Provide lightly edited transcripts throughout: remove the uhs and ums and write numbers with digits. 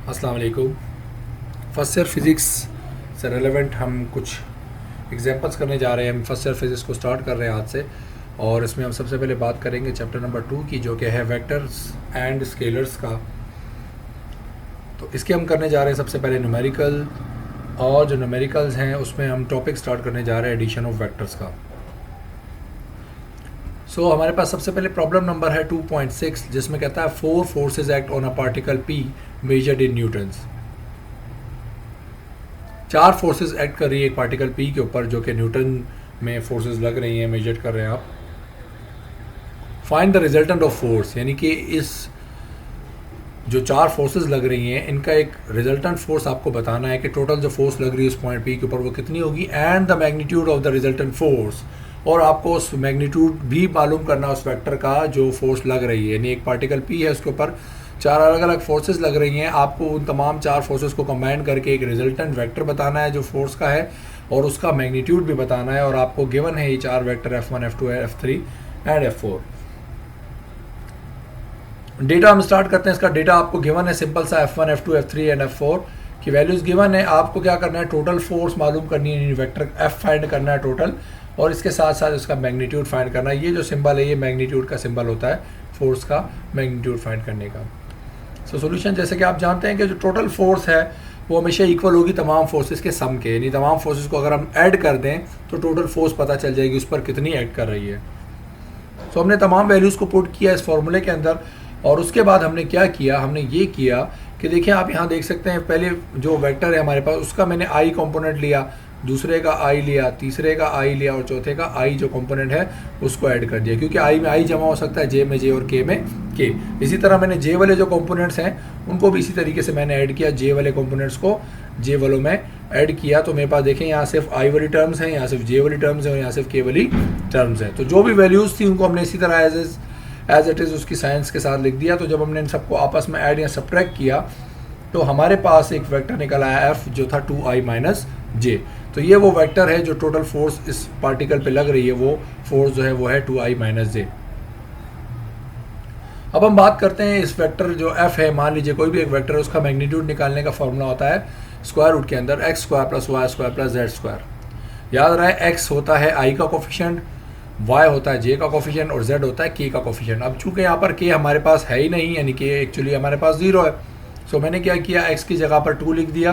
अस्सलाम वालेकुम। First year physics से रेलेवेंट हम कुछ एग्जांपल्स करने जा रहे हैं। हम फर्स्ट ईयर फिज़िक्स को स्टार्ट कर रहे हैं आज से, और इसमें हम सबसे पहले बात करेंगे चैप्टर नंबर 2 की, जो कि है वेक्टर्स एंड स्केलर्स का। तो इसके हम करने जा रहे हैं सबसे पहले न्यूमेरिकल, और जो न्यूमेरिकल्स हैं उसमें हम टॉपिक स्टार्ट करने जा रहे हैं एडिशन ऑफ वेक्टर्स का। सो हमारे पास सबसे पहले प्रॉब्लम नंबर है 2.6, जिसमें कहता है 4 forces act on a particle P measured in Newton's. 4 forces act कर रही है एक पार्टिकल P के ऊपर, जो कि न्यूटन में फोर्सेस लग रही हैं, मेजर कर रहे हैं आप। Find the resultant of force, यानी कि इस जो 4 फोर्सेस लग रही हैं इनका एक रिजल्टेंट फोर्स आपको बताना है कि टोटल जो फोर्स लग रही है उस पॉइंट P के ऊपर वो कितनी होगी, and the magnitude of the resultant force. और आपको उस मैग्नीट्यूड भी मालूम करना उस वेक्टर का जो फोर्स लग रही है, यानी एक पार्टिकल P है उसके ऊपर 4 अलग अलग फोर्सेस लग रही हैं। आपको उन तमाम 4 फोर्सेस को कंबाइन करके एक रिजल्टेंट वेक्टर बताना है जो फोर्स का है, और उसका मैग्नीट्यूड भी बताना है। और आपको गिवन है ये 4 vector F1, F2, F3 and F4। Data हम स्टार्ट करते हैं। इसका डेटा आपको गिवन है सिंपल सा, F1, F2, F3 and F4 की वैल्यूज़ गिवन है। आपको क्या करना है, टोटल फोर्स मालूम करनी है, वेक्टर F फाइंड करना है टोटल, और इसके साथ साथ इसका मैग्नीट्यूड फाइंड करना है। ये जो सिंबल है ये मैग्नीट्यूड का सिंबल होता है फोर्स का मैग्नीट्यूड फाइंड करने का। सो सॉल्यूशन, जैसे कि आप जानते हैं कि जो टोटल फोर्स है वो हमेशा इक्वल होगी तमाम फोर्सेस के सम के, यानी तमाम फोर्सेस को अगर हम ऐड कर दें तो टोटल फोर्स पता चल जाएगी उस पर कितनी ऐड कर रही है। सो हमने तमाम वैल्यूज़ को पुट किया इस फॉर्मूले के अंदर, और उसके बाद हमने क्या किया, हमने ये किया कि देखिए आप यहाँ देख सकते हैं, पहले जो वेक्टर है हमारे पास उसका मैंने आई कंपोनेंट लिया, दूसरे का आई लिया, तीसरे का आई लिया, और चौथे का आई जो कंपोनेंट है उसको ऐड कर दिया, क्योंकि आई में आई जमा हो सकता है, जे में जे और के में के। इसी तरह मैंने जे वाले जो कंपोनेंट्स हैं उनको भी इसी तरीके से मैंने ऐड किया, जे वाले कंपोनेंट्स को जे वालों में ऐड किया। तो मेरे पास देखें यहाँ सिर्फ आई वाली टर्म्स हैं, यहाँ सिर्फ जे वाली टर्म्स हैं, और यहाँ सिर्फ के वाली टर्म्स हैं। तो जो भी वैल्यूज़ थी उनको हमने इसी तरह एज इट इज़ उसकी साइंस के साथ लिख दिया। तो जब हमने इन सबको आपस में ऐड या सब्ट्रैक्ट किया तो हमारे पास एक वेक्टर निकल आया एफ, जो था 2i माइनस जे। तो ये वो वेक्टर है जो टोटल फोर्स इस पार्टिकल पे लग रही है, वो फोर्स जो है वो है 2i माइनस जे। अब हम बात करते हैं इस वेक्टर जो f है, मान लीजिए कोई भी एक वेक्टर है, उसका मैग्नीट्यूड निकालने का फॉर्मूला होता है स्क्वायर रूट के अंदर x square plus Y square plus Z square. याद रहे x होता है i का कोफिशिएंट, y होता है j का कोफिशिएंट, और z होता है k का कोफिशिएंट। अब चूंकि यहाँ पर k हमारे पास है ही नहीं, यानी कि एक्चुअली हमारे पास 0 है, सो मैंने क्या किया, x की जगह पर 2 लिख दिया,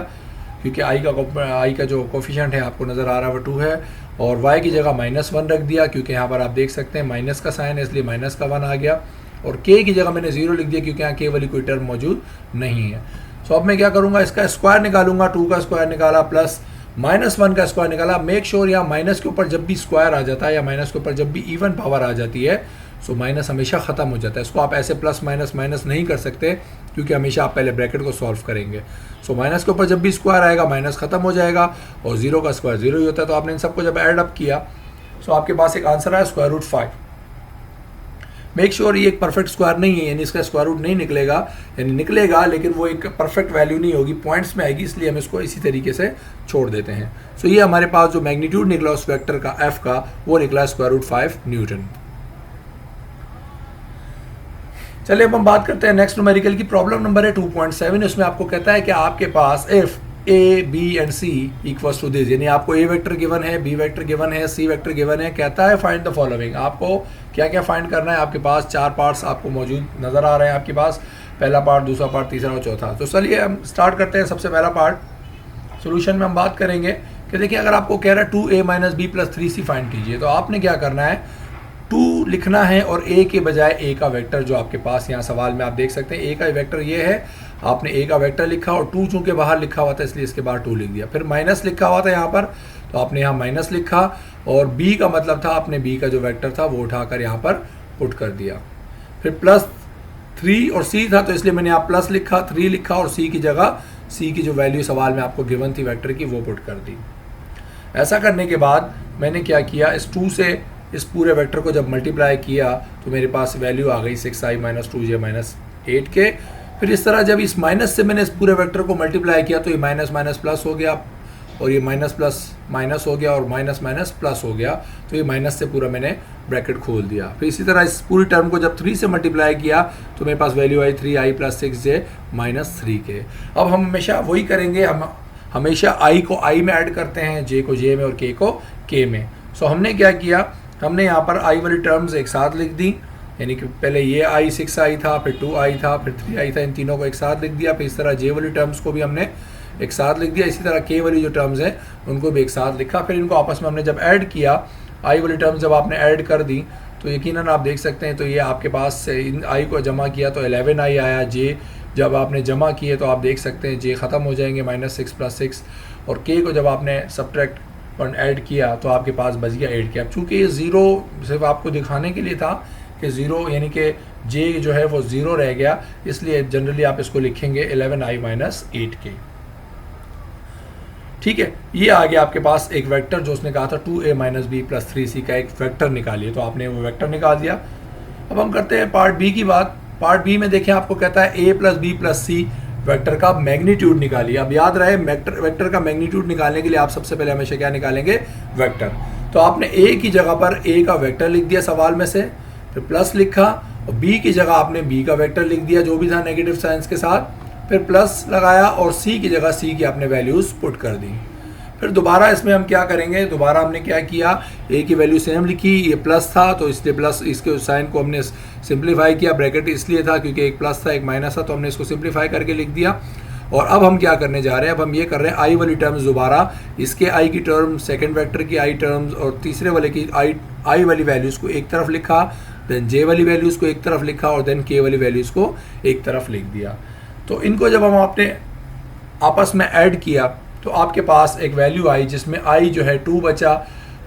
क्योंकि i का जो कोफिशिएंट है आपको नज़र आ रहा है वो 2 है, और y की जगह -1 रख दिया, क्योंकि यहाँ पर आप देख सकते हैं माइनस का साइन है इसलिए माइनस का 1 आ गया, और k की जगह मैंने 0 लिख दिया क्योंकि यहाँ k वाली कोई टर्म मौजूद नहीं है। सो अब मैं क्या करूँगा, इसका स्क्वायर निकालूंगा, 2 का स्क्वायर निकाला प्लस -1 का स्क्वायर निकाला। मेक श्योर यहाँ माइनस के ऊपर जब भी स्क्वायर आ जाता है या माइनस के ऊपर जब भी इवन पावर आ जाती है, सो माइनस हमेशा ख़त्म हो जाता है। इसको आप ऐसे प्लस माइनस माइनस नहीं कर सकते, क्योंकि हमेशा आप पहले ब्रैकेट को सॉल्व करेंगे। सो माइनस के ऊपर जब भी स्क्वायर आएगा माइनस ख़त्म हो जाएगा, और 0 का स्क्वायर 0 ही होता है। तो आपने इन सबको जब ऐड अप किया, सो आपके पास एक आंसर आया स्क्वायर रूट 5। मेक श्योर ये एक परफेक्ट स्क्वायर नहीं है, यानी इसका स्क्वायर रूट नहीं निकलेगा, यानी निकलेगा लेकिन वो एक परफेक्ट वैल्यू नहीं होगी, पॉइंट्स में आएगी, इसलिए हम इसको इसी तरीके से छोड़ देते हैं। सो ये हमारे पास जो मैग्नीट्यूड निकला उस वेक्टर का एफ का, वो निकला स्क्वायर रूट 5 न्यूटन। चलिए अब हम बात करते हैं नेक्स्ट न्यूमेरिकल की। प्रॉब्लम नंबर है 2.7। उसमें आपको कहता है कि आपके पास if A B and C equals to this, यानी आपको ए वेक्टर गिवन है, बी वेक्टर गिवन है, सी वेक्टर गिवन है, कहता है फाइंड द फॉलोइंग। आपको क्या क्या फाइंड करना है, आपके पास 4 पार्ट्स आपको मौजूद नज़र आ रहे हैं आपके पास, पहला पार्ट, दूसरा पार्ट, तीसरा और चौथा। तो चलिए हम स्टार्ट करते हैं। सबसे पहला पार्ट सोल्यूशन में हम बात करेंगे कि देखिए अगर आपको कह रहा है 2a minus B plus 3c find कीजिए, तो आपने क्या करना है, 2 लिखना है, और a के बजाय a का वेक्टर जो आपके पास यहाँ सवाल में आप देख सकते हैं a का वेक्टर ये है, आपने a का वेक्टर लिखा, और 2 चूँकि बाहर लिखा हुआ था इसलिए इसके बाद 2 लिख दिया। फिर माइनस लिखा हुआ था यहाँ पर, तो आपने यहाँ माइनस लिखा, और b का मतलब था आपने b का जो वेक्टर था वो उठाकर यहाँ पर पुट कर दिया। फिर प्लस 3 और c था, तो इसलिए मैंने यहाँ प्लस लिखा, 3 लिखा, और c की जगह c की जो वैल्यू सवाल में आपको गिवन थी वेक्टर की वो पुट कर दी। ऐसा करने के बाद मैंने क्या किया, इस 2 से इस पूरे वेक्टर को जब मल्टीप्लाई किया तो मेरे पास वैल्यू आ गई 6i माइनस 2j माइनस 8 के। फिर इस तरह जब इस माइनस से मैंने इस पूरे वेक्टर को मल्टीप्लाई किया तो ये माइनस माइनस प्लस हो गया, और ये माइनस प्लस माइनस हो गया और माइनस माइनस प्लस हो गया, तो ये माइनस से पूरा मैंने ब्रैकेट खोल दिया। फिर इसी तरह इस पूरी टर्म को जब 3 से मल्टीप्लाई किया तो मेरे पास वैल्यू आई 3i + 6j - 3k। अब हम हमेशा वही करेंगे, हम हमेशा i को i में ऐड करते हैं, j को j में और k को k में। सो हमने क्या किया, हमने यहाँ पर i वाली टर्म्स एक साथ लिख दी, यानी कि पहले ये i 6i था, फिर 2i था, फिर 3i था, इन तीनों को एक साथ लिख दिया। फिर इस तरह j वाली टर्म्स को भी हमने एक साथ लिख दिया, इसी तरह k वाली जो टर्म्स हैं उनको भी एक साथ लिखा। फिर इनको आपस में हमने जब ऐड किया, i वाली टर्म्स जब आपने ऐड कर दी तो यकीनन आप देख सकते हैं, तो ये आपके पास इन i को जमा किया तो 11i आया। j जब आपने जमा किए तो आप देख सकते हैं j ख़त्म हो जाएंगे, -6 + 6, और k को जब आपने सब्ट्रैक्ट और ऐड किया तो आपके पास बच गया 8k। अब चूँकि ये ज़ीरो सिर्फ आपको दिखाने के लिए था कि ज़ीरो यानी कि j जो है वो ज़ीरो रह गया, इसलिए जनरली आप इसको लिखेंगे 11i - 8k। ठीक है, ये आ गया आपके पास एक वेक्टर जो उसने कहा था 2a - b + 3c का एक वेक्टर निकालिए, तो आपने वो वेक्टर निकाल दिया। अब हम करते हैं पार्ट बी की बात। पार्ट बी में देखें, आपको कहता है a + b + c वेक्टर का मैग्नीट्यूड निकालिए। अब याद रहे वेक्टर का मैग्नीट्यूड निकालने के लिए आप सबसे पहले हमेशा क्या निकालेंगे, वेक्टर। तो आपने a की जगह पर a का वेक्टर लिख दिया सवाल में से, फिर प्लस लिखा, और b की जगह आपने b का वेक्टर लिख दिया जो भी था नेगेटिव साइंस के साथ, फिर प्लस लगाया, और c की जगह c की आपने वैल्यूज़ पुट कर दी। फिर दोबारा इसमें हम क्या करेंगे, दोबारा हमने क्या किया, a की वैल्यू सेम लिखी, ये प्लस था तो इसलिए प्लस, इसके साइन को हमने सिंप्लीफाई किया, ब्रैकेट इसलिए था क्योंकि एक प्लस था एक माइनस था, तो हमने इसको सिंप्लीफाई करके लिख दिया। और अब हम क्या करने जा रहे हैं, अब हम ये कर रहे हैं i वाली टर्म्स दोबारा, इसके i की टर्म, सेकेंड वेक्टर की i टर्म्स और तीसरे वाले की i वाली वैल्यूज़ को एक तरफ लिखा, देन j वाली वैल्यूज़ को एक तरफ लिखा, और देन k वाली वैल्यूज़ को एक तरफ लिख दिया। तो इनको जब हम आपने आपस में ऐड किया तो आपके पास एक वैल्यू आई जिसमें i जो है 2 बचा,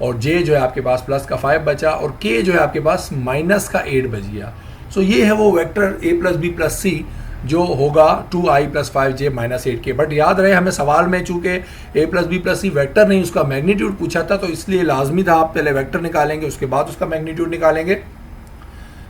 और j जो है आपके पास प्लस का 5 बचा, और k जो है आपके पास माइनस का 8 बच गया। सो ये है वो वेक्टर a + b + c जो होगा 2i + 5j - 8k। बट याद रहे हमें सवाल में चूँकि a + b + c वेक्टर नहीं उसका मैग्नीट्यूड पूछा था, तो इसलिए लाजमी था आप पहले वेक्टर निकालेंगे उसके बाद उसका मैग्नीट्यूड निकालेंगे।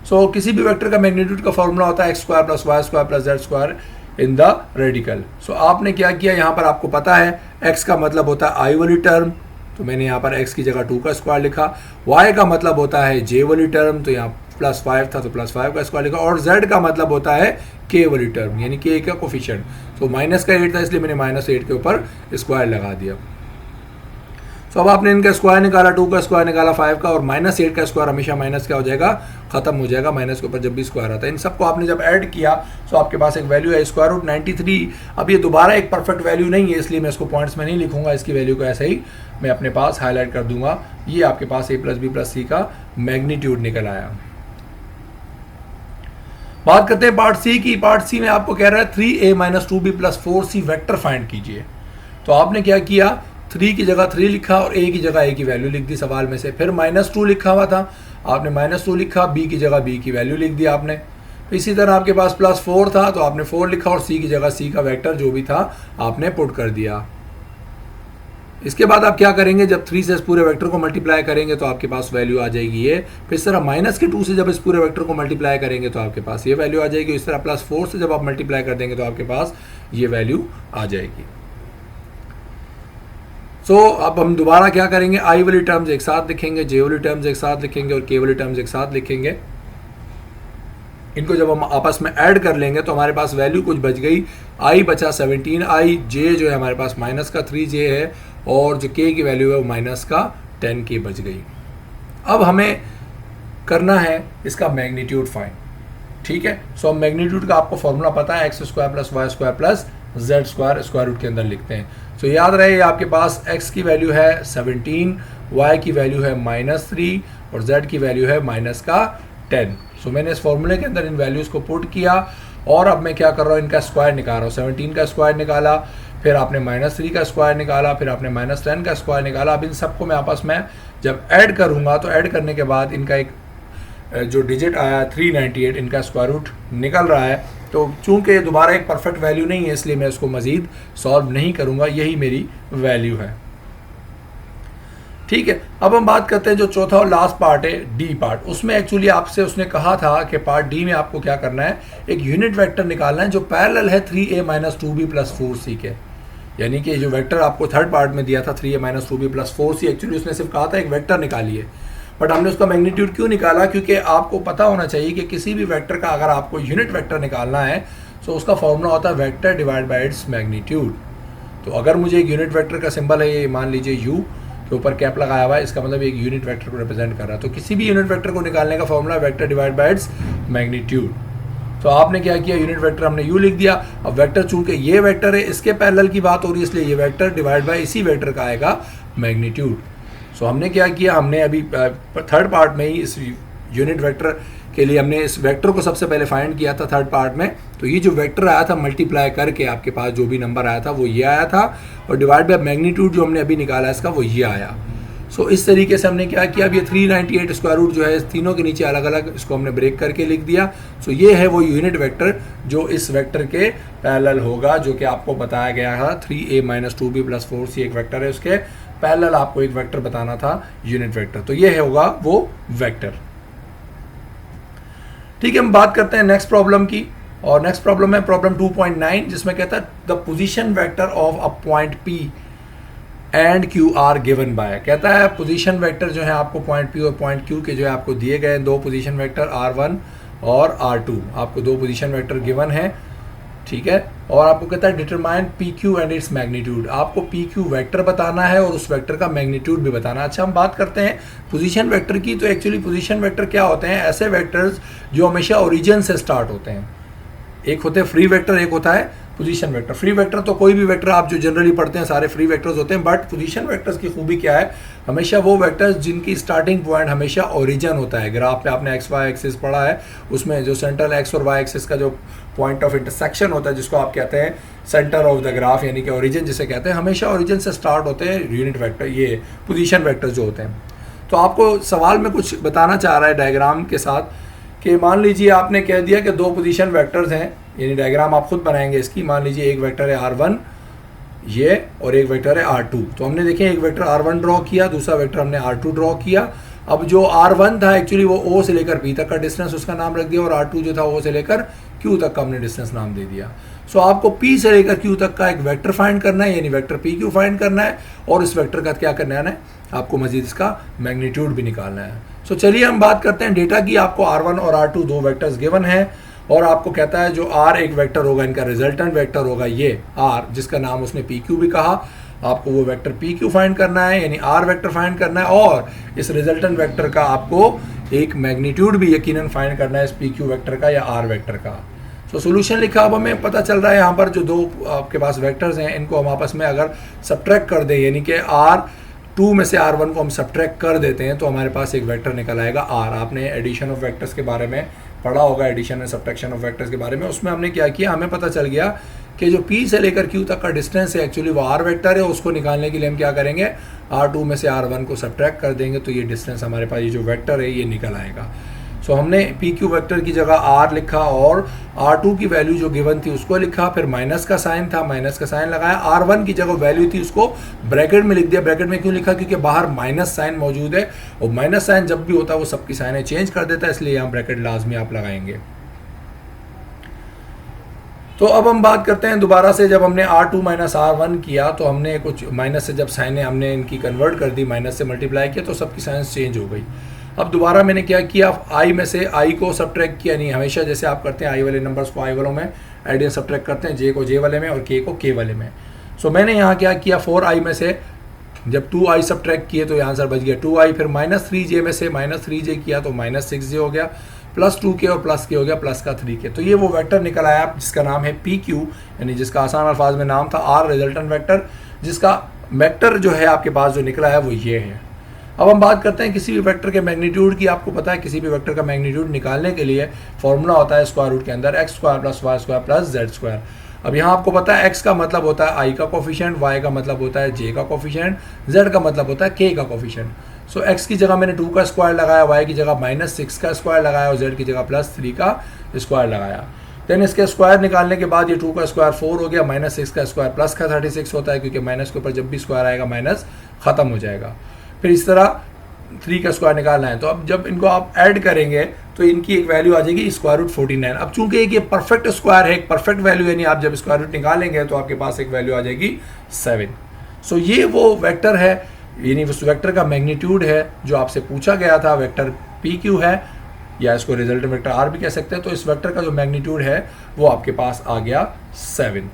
सो किसी भी वेक्टर का मैग्नीट्यूड का फॉर्मूला होता है x² + y² + z² in the radical. सो आपने क्या किया, यहाँ पर आपको पता है x का मतलब होता है i वाली टर्म, तो मैंने यहाँ पर x की जगह 2 का स्क्वायर लिखा। y का मतलब होता है j वाली टर्म, तो यहाँ +5 था तो +5 का स्क्वायर लिखा। और z का मतलब होता है k वाली टर्म, यानी k का कोफिशिएंट, तो माइनस का 8 था इसलिए मैंने -8 के ऊपर स्क्वायर लगा दिया। तो अब आपने इनका स्क्वायर निकाला, 2 का स्क्वायर निकाला 5 का, और -8 का स्क्वायर हमेशा माइनस क्या हो जाएगा, खत्म हो जाएगा, माइनस के ऊपर जब भी स्क्वायर आता है। इन सबको आपने जब ऐड किया तो आपके पास एक वैल्यू है √93। अब ये दोबारा एक परफेक्ट वैल्यू नहीं है इसलिए मैं इसको पॉइंट्स में नहीं लिखूंगा, इसकी वैल्यू को ऐसे ही मैं अपने पास हाईलाइट कर दूंगा। ये आपके पास a + b + c का मैग्नीट्यूड निकल आया। बात करते हैं पार्ट सी की। पार्ट सी में आपको कह रहा है 3a - 2b + 4c vector find कीजिए। तो आपने क्या किया, 3 की जगह 3 लिखा और a की जगह a की वैल्यू लिख दी सवाल में से। फिर -2 लिखा हुआ था, आपने -2 लिखा, b की जगह b की वैल्यू लिख दी आपने। इसी तरह आपके पास +4 था तो आपने 4 लिखा और c की जगह c का वेक्टर जो भी था आपने पुट कर दिया। इसके बाद आप क्या करेंगे, जब 3 से इस पूरे वेक्टर को मल्टीप्लाई करेंगे तो आपके पास वैल्यू आ जाएगी ये। फिर इस तरह -2 से जब इस पूरे वेक्टर को मल्टीप्लाई करेंगे तो आपके पास ये वैल्यू आ जाएगी। इस तरह +4 से जब आप मल्टीप्लाई कर देंगे तो आपके पास ये वैल्यू आ जाएगी। सो अब हम दोबारा क्या करेंगे, i वाली टर्म्स एक साथ लिखेंगे, j वाली टर्म्स एक साथ लिखेंगे और k वाली टर्म्स एक साथ लिखेंगे। इनको जब हम आपस में ऐड कर लेंगे तो हमारे पास वैल्यू कुछ बच गई, i बचा 17i, j जो है हमारे पास -3j है, और जो k की वैल्यू है वो -10k बच गई। अब हमें करना है इसका मैग्नीट्यूड फाइंड, ठीक है। सो मैग्नीट्यूड का आपको फॉर्मूला पता है, x² + y² + z² square root के अंदर लिखते हैं। सो याद रहे आपके पास x की वैल्यू है 17, y की वैल्यू है -3 और z की वैल्यू है -10। सो मैंने इस फॉर्मूले के अंदर इन वैल्यूज़ को पुट किया और अब मैं क्या कर रहा हूँ, इनका स्क्वायर निकाल रहा हूँ। 17 का स्क्वायर निकाला, फिर आपने -3 का स्क्वायर निकाला, फिर आपने -10 का स्क्वायर निकाला। अब इन सबको मैं आपस में जब ऐड करूँगा तो ऐड करने के बाद इनका एक जो डिजिट आया 398, इनका स्क्वायर रूट निकल रहा है। तो चूंकि दोबारा एक परफेक्ट वैल्यू नहीं है इसलिए मैं इसको मज़ीद सॉल्व नहीं करूँगा, यही मेरी वैल्यू है, ठीक है। अब हम बात करते हैं जो चौथा और लास्ट पार्ट है डी पार्ट। उसमें एक्चुअली आपसे उसने कहा था कि पार्ट डी में आपको क्या करना है, एक यूनिट वेक्टर निकालना है जो पैरेलल है 3a - 2b + 4c के। यानी कि जो वेक्टर आपको थर्ड पार्ट में दिया था 3a minus 2b plus 4c, actually उसने सिर्फ कहा था एक वेक्टर निकालिए, बट हमने उसका मैग्नीट्यूड क्यों निकाला? क्योंकि आपको पता होना चाहिए कि किसी भी वेक्टर का अगर आपको यूनिट वेक्टर निकालना है तो उसका फॉर्मूला होता है vector divide by its magnitude. तो अगर मुझे एक यूनिट वेक्टर का सिंबल है, ये मान लीजिए u के ऊपर कैप लगाया हुआ है, इसका मतलब एक यूनिट वेक्टर को रिप्रेजेंट कर रहा है। तो किसी भी यूनिट वेक्टर को निकालने का formula vector divide by its magnitude. तो आपने क्या किया, यूनिट वेक्टर हमने u लिख दिया। अब वेक्टर चूंकि ये वेक्टर है, इसके पैरेलल की बात हो रही है, इसलिए ये वेक्टर डिवाइड बाय इसी वेक्टर का आएगा मैग्नीट्यूड। सो हमने क्या किया, हमने अभी थर्ड पार्ट में ही इस यूनिट वेक्टर के लिए हमने इस वेक्टर को सबसे पहले फाइंड किया था थर्ड पार्ट में। तो ये जो वेक्टर आया था मल्टीप्लाई करके आपके पास जो भी नंबर आया था वो ये आया था, और डिवाइड बाय मैग्नीट्यूड जो हमने अभी निकाला इसका वो ये आया। सो इस तरीके से हमने क्या किया, अब ये 398 स्क्वायर रूट जो है इस तीनों के नीचे अलग अलग इसको हमने ब्रेक करके लिख दिया। सो ये है वो यूनिट वेक्टर जो इस वेक्टर के पैरेलल होगा, जो कि आपको बताया गया है 3a minus 2b plus 4c एक वेक्टर है, उसके पैरेलल आपको एक वेक्टर बताना था यूनिट वेक्टर। तो ये होगा वो वेक्टर। ठीक है, हम बात करते हैं नेक्स्ट प्रॉब्लम की, और नेक्स्ट प्रॉब्लम है प्रॉब्लम 2.9, जिसमें कहता है the position vector of a point P and Q are given by. कहता है पोजीशन वेक्टर जो है आपको पॉइंट P और पॉइंट Q के जो है आपको दिए गए दो पोजीशन वेक्टर R1 और R2, आपको दो पोजीशन वेक्टर गिवन है। ठीक है, और आपको कहता है determine PQ and its magnitude. आपको PQ वेक्टर बताना है और उस वेक्टर का मैग्नीट्यूड भी बताना है। अच्छा, हम बात करते हैं पोजीशन वेक्टर की। तो एक्चुअली पोजीशन वेक्टर क्या होते हैं? ऐसे वेक्टर्स जो हमेशा ओरिजिन से स्टार्ट होते हैं। एक होते हैं फ्री वेक्टर, एक होता है पोजीशन वेक्टर। फ्री वेक्टर तो कोई भी वेक्टर आप जो जनरली पढ़ते हैं सारे फ्री वेक्टर्स होते हैं, बट पोजीशन वेक्टर्स की खूबी क्या है? हमेशा वो वेक्टर्स जिनकी स्टार्टिंग पॉइंट हमेशा ओरिजिन होता है। ग्राफ पे आपने एक्स वाई एक्सिस पढ़ा है, उसमें जो सेंट्रल एक्स और वाई एक्सिस का जो पॉइंट ऑफ इंटरसेक्शन होता है, जिसको आप कहते हैं सेंटर ऑफ द ग्राफ, यानी कि ओरिजिन जिसे कहते हैं, हमेशा ओरिजिन से स्टार्ट होते हैं यूनिट वेक्टर, ये पोजीशन वेक्टर जो होते हैं। तो आपको सवाल में कुछ बताना चाह रहा है डायग्राम के साथ कि मान लीजिए आपने कह दिया कि दो पोजीशन वेक्टर्स हैं, यानी डायग्राम आप खुद बनाएंगे इसकी। मान लीजिए एक वेक्टर है R1 ये, और एक वेक्टर है R2। तो हमने देखें एक वेक्टर R1 ड्रॉ किया, दूसरा वेक्टर हमने R2 ड्रॉ किया। अब जो R1 था एक्चुअली वो O से लेकर P तक का डिस्टेंस उसका नाम रख दिया, और R2 जो था O से लेकर Q तक का हमने डिस्टेंस नाम दे दिया। सो आपको P से लेकर Q तक का एक वेक्टर फाइंड करना है, यानी वेक्टर PQ फाइंड करना है, और इस वेक्टर का क्या करना है, आपको मजीद इसका मैग्नीट्यूड भी निकालना है। सो चलिए हम बात करते हैं डेटा की। आपको R1 और R2 दो वेक्टर्स गिवन है, और आपको कहता है जो R एक वेक्टर होगा, इनका रिजल्टेंट वेक्टर होगा ये R, जिसका नाम उसने PQ भी कहा। आपको वो वेक्टर PQ फाइंड करना है, यानी R वेक्टर फाइंड करना है, और इस रिजल्टेंट वेक्टर का आपको एक मैग्नीट्यूड भी यकीनन फाइंड करना है इस PQ वेक्टर का या R वेक्टर का। सो सोल्यूशन लिखा। अब हमें पता चल रहा है यहाँ पर जो दो आपके पास वेक्टर्स हैं, इनको हम आपस में अगर सब्ट्रैक्ट कर दें, यानी कि R2 में से R1 को हम सब्ट्रैक्ट कर देते हैं, तो हमारे पास एक वेक्टर निकल आएगा R। आपने एडिशन ऑफ वेक्टर्स के बारे में पढ़ा होगा, addition and subtraction of vectors के बारे में। उसमें हमने क्या किया, हमें पता चल गया कि जो P से लेकर Q तक का डिस्टेंस है एक्चुअली वो R वेक्टर है। उसको निकालने के लिए हम क्या करेंगे, R2 में से R1 को सब्ट्रैक्ट कर देंगे, तो ये डिस्टेंस हमारे पास ये जो वेक्टर है ये निकल आएगा। सो हमने PQ वेक्टर की जगह R लिखा, और R2 की वैल्यू जो गिवन थी उसको लिखा, फिर माइनस का साइन था, माइनस का साइन लगाया। R1 की जगह वैल्यू थी उसको ब्रैकेट में लिख दिया। ब्रैकेट में क्यों लिखा? क्योंकि बाहर माइनस साइन मौजूद है, और माइनस साइन जब भी होता है वो सबकी साइनें चेंज कर देता है, इसलिए यहाँ ब्रैकेट लाजमी आप लगाएंगे। तो अब हम बात करते हैं दोबारा से, जब हमने R2 माइनस R1 किया तो हमने कुछ माइनस से जब साइनें हमने इनकी कन्वर्ट कर दी, माइनस से मल्टीप्लाई किया, तो सबकी साइंस चेंज हो गई। अब दोबारा मैंने क्या किया, I में से I को सब्ट्रैक्ट किया। नहीं, हमेशा जैसे आप करते हैं I वाले नंबर्स को I वालों में एड या सब्ट्रैक्ट करते हैं, J को J वाले में और K को K वाले में। सो मैंने यहाँ क्या किया, 4I में से जब 2I सब्ट्रैक्ट किए तो यहाँ आंसर बच गया 2I। फिर माइनस 3J में से माइनस 3J किया तो माइनस 6J हो गया, प्लस 2K और प्लस K हो गया प्लस का 3K। तो ये वो वेक्टर निकल आया जिसका नाम है PQ, यानी जिसका आसान अल्फाज में नाम था R रिजल्टेंट वेक्टर, जिसका वेक्टर जो है आपके पास जो निकला है वो ये है। अब हम बात करते हैं किसी भी वेक्टर के मैग्नीट्यूड की। आपको पता है किसी भी वेक्टर का मैग्नीट्यूड निकालने के लिए फॉर्मूला होता है स्क्वायर रूट के अंदर x square plus Y square plus Z square. अब यहाँ आपको पता है x का मतलब होता है i का कोफिशिएंट, y का मतलब होता है j का कोफिशिएंट, z का मतलब होता है k का कोफिशिएंट। सो x की जगह मैंने 2 का स्क्वायर लगाया, y की जगह माइनस 6 का स्क्वायर लगाया और z की जगह प्लस 3 का स्क्वायर लगाया। देन इसके स्क्वायर निकालने के बाद ये 2 का स्क्वायर 4 हो गया, माइनस 6 का स्क्वायर प्लस का 36 होता है, क्योंकि माइनस के ऊपर जब भी स्क्वायर आएगा माइनस खत्म हो जाएगा। फिर इस तरह 3 का स्क्वायर निकालना है, तो अब जब इनको आप ऐड करेंगे तो इनकी एक वैल्यू आ जाएगी स्क्वायर रूट 49। अब चूंकि एक ये परफेक्ट स्क्वायर है, एक परफेक्ट वैल्यू, यानी आप जब स्क्वायर रूट निकालेंगे तो आपके पास एक वैल्यू आ जाएगी 7। सो ये वो वेक्टर है, यानी उस वेक्टर का मैग्नीट्यूड है जो आपसे पूछा गया था, वेक्टर पी क्यू है, या इसको रिजल्टेंट वेक्टर आर भी कह सकते हैं। तो इस वेक्टर का जो मैग्नीट्यूड है वो आपके पास आ गया 7।